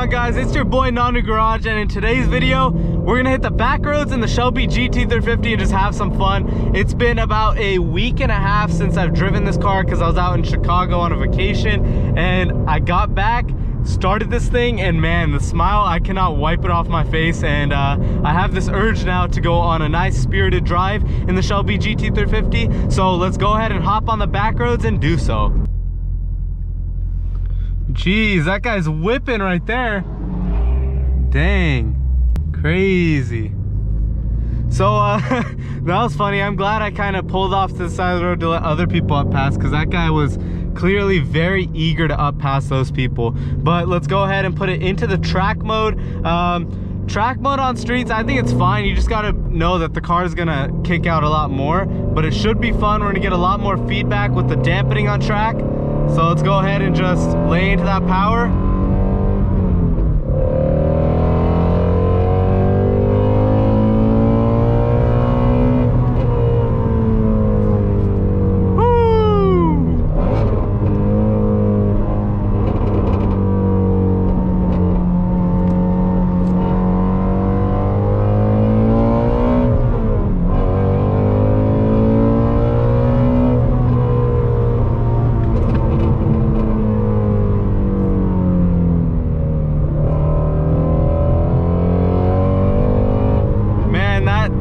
on, guys? It's your boy Nanu Garage, and in today's video we're gonna hit the back roads in the Shelby GT350 and just have some fun. It's been about a week and a half since I've driven this car because I was out in Chicago on a vacation, and I got back, started this thing, and man, the smile, I cannot wipe it off my face. And I have this urge now to go on a nice spirited drive in the Shelby GT350, so let's go ahead and hop on the back roads and do so. Jeez, that guy's whipping right there. Dang, crazy. So that was funny. I'm glad I kind of pulled off to the side of the road to let other people up pass, because that guy was clearly very eager to up pass those people. But let's go ahead and put it into the track mode. Track mode on streets, I think it's fine. You just gotta know that the car is gonna kick out a lot more, but it should be fun. We're gonna get a lot more feedback with the dampening on track. So let's go ahead and just lay into that power.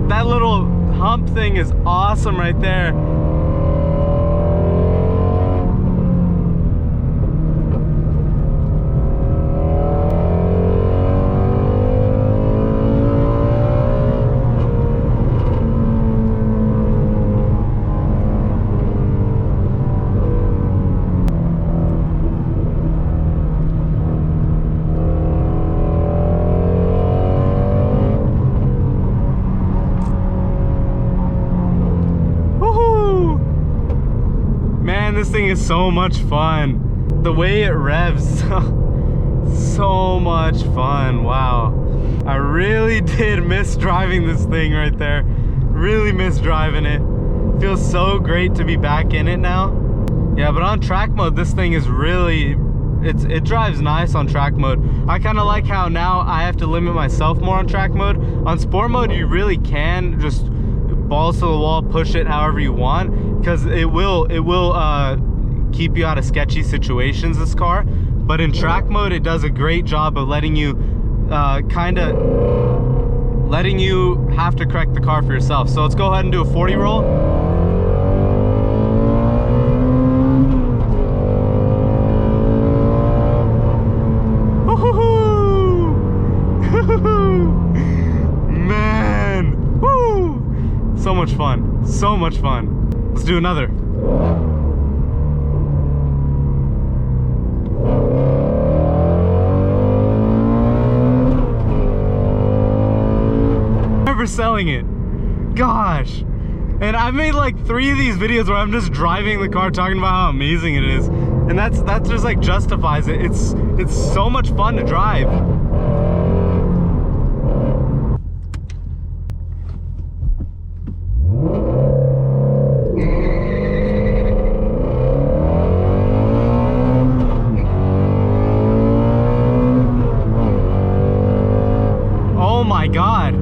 That little hump thing is awesome right there. This thing is so much fun. The way it revs, so much fun. Wow, I really did miss driving this thing right there. Really miss driving it. Feels so great to be back in it now. Yeah, but on track mode, this thing is really, it drives nice on track mode. I kind of like how now I have to limit myself more on track mode. On sport mode, you really can just balls to the wall, push it however you want, because it will keep you out of sketchy situations, this car. But in track mode, it does a great job of letting you letting you have to correct the car for yourself. So let's go ahead and do a 40 roll. So much fun, so much fun. Let's do another. Never selling it, gosh. And I've made like 3 of these videos where I'm just driving the car talking about how amazing it is, and that's just like justifies it. It's so much fun to drive. My God,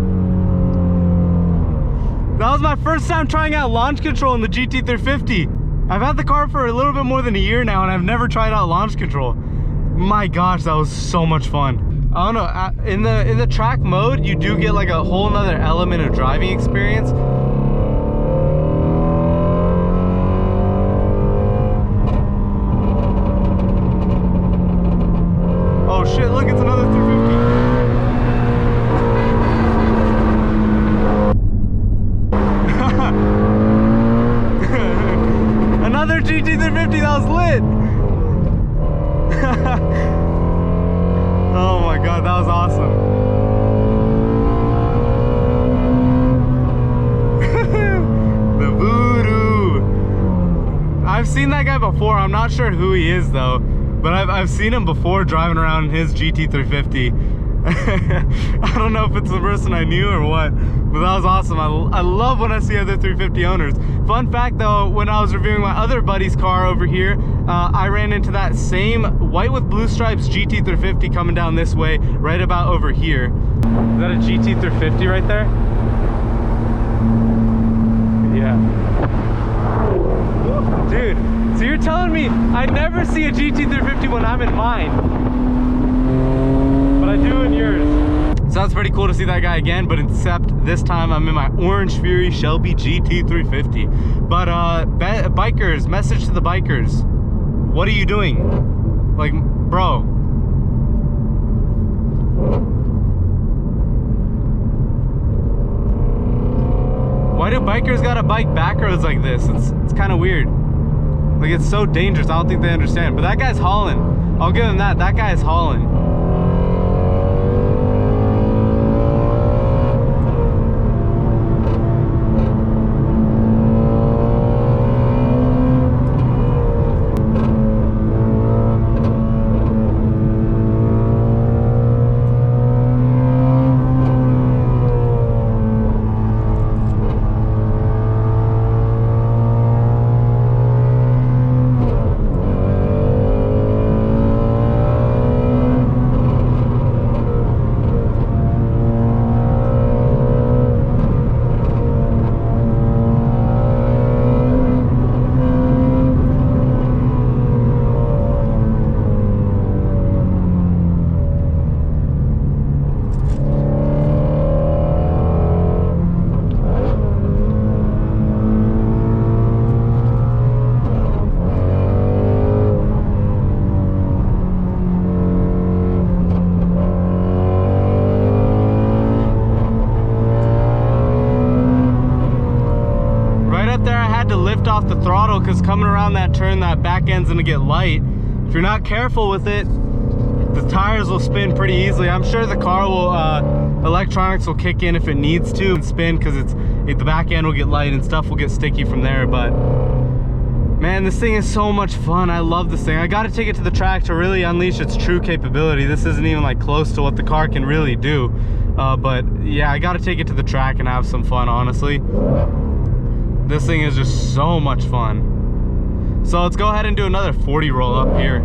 that was my first time trying out launch control in the GT350. I've had the car for a little bit more than a year now, and I've never tried out launch control. My gosh, that was so much fun. I don't know, in the track mode, you do get like a whole nother element of driving experience. Oh shit, look, it's another 350. Another GT350, that was lit. Oh my God, that was awesome. The voodoo. I've seen that guy before. I'm not sure who he is though, but I've seen him before driving around his GT350. I don't know if it's the person I knew or what, but that was awesome. I love when I see other 350 owners. Fun fact though, when I was reviewing my other buddy's car over here, I ran into that same white with blue stripes GT350 coming down this way, right about over here. Is that a GT350 right there? Yeah. Dude, so you're telling me I never see a GT350 when I'm in mine, but I do in yours. So that's pretty cool to see that guy again, but except this time I'm in my Orange Fury Shelby GT350. But bikers, message to the bikers. What are you doing? Like, bro. Why do bikers gotta bike back roads like this? It's kind of weird. Like, it's so dangerous. I don't think they understand. But that guy's hauling. I'll give him that. That guy is hauling. Off the throttle because coming around that turn, that back end's gonna get light. If you're not careful with it, the tires will spin pretty easily. I'm sure the car will electronics will kick in if it needs to and spin, because the back end will get light and stuff will get sticky from there. But man, this thing is so much fun. I love this thing. I got to take it to the track to really unleash its true capability. This isn't even like close to what the car can really do, but yeah, I got to take it to the track and have some fun, honestly. This thing is just so much fun. So let's go ahead and do another 40 roll up here.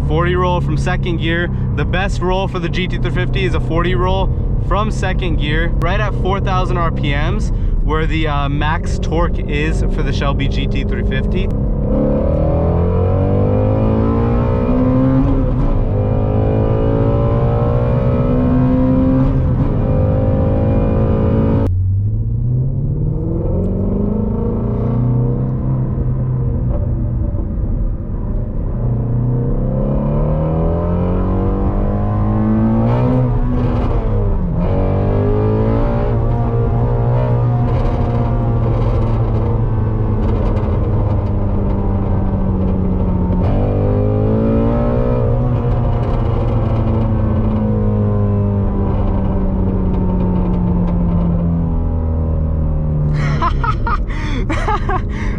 40 roll from second gear. The best roll for the GT350 is a 40 roll from second gear, right at 4,000 RPMs, where the max torque is for the Shelby GT350.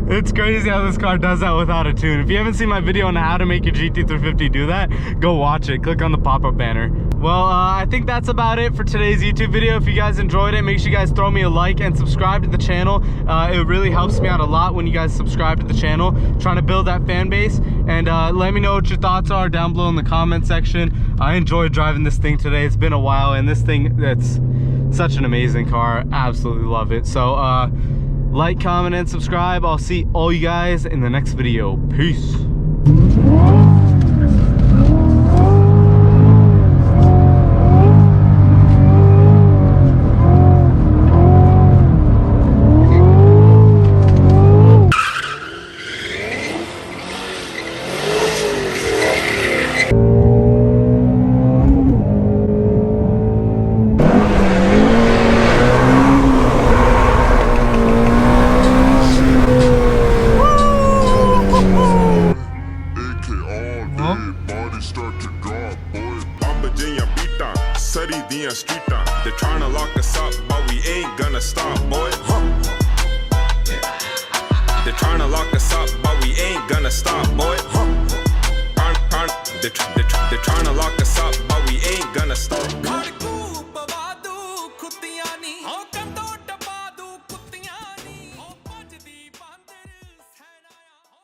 It's crazy how this car does that without a tune. If you haven't seen my video on how to make your GT350 do that, go watch it. Click on the pop-up banner. Well, I think that's about it for today's YouTube video. If you guys enjoyed it, make sure you guys throw me a like and subscribe to the channel. It really helps me out a lot when you guys subscribe to the channel. Trying to build that fan base. And let me know what your thoughts are down below in the comment section. I enjoyed driving this thing today. It's been a while, and this thing, that's such an amazing car. Absolutely love it. So, like, comment, and subscribe. I'll see all you guys in the next video. Peace. They're trying to lock us up, but we ain't gonna stop, boy.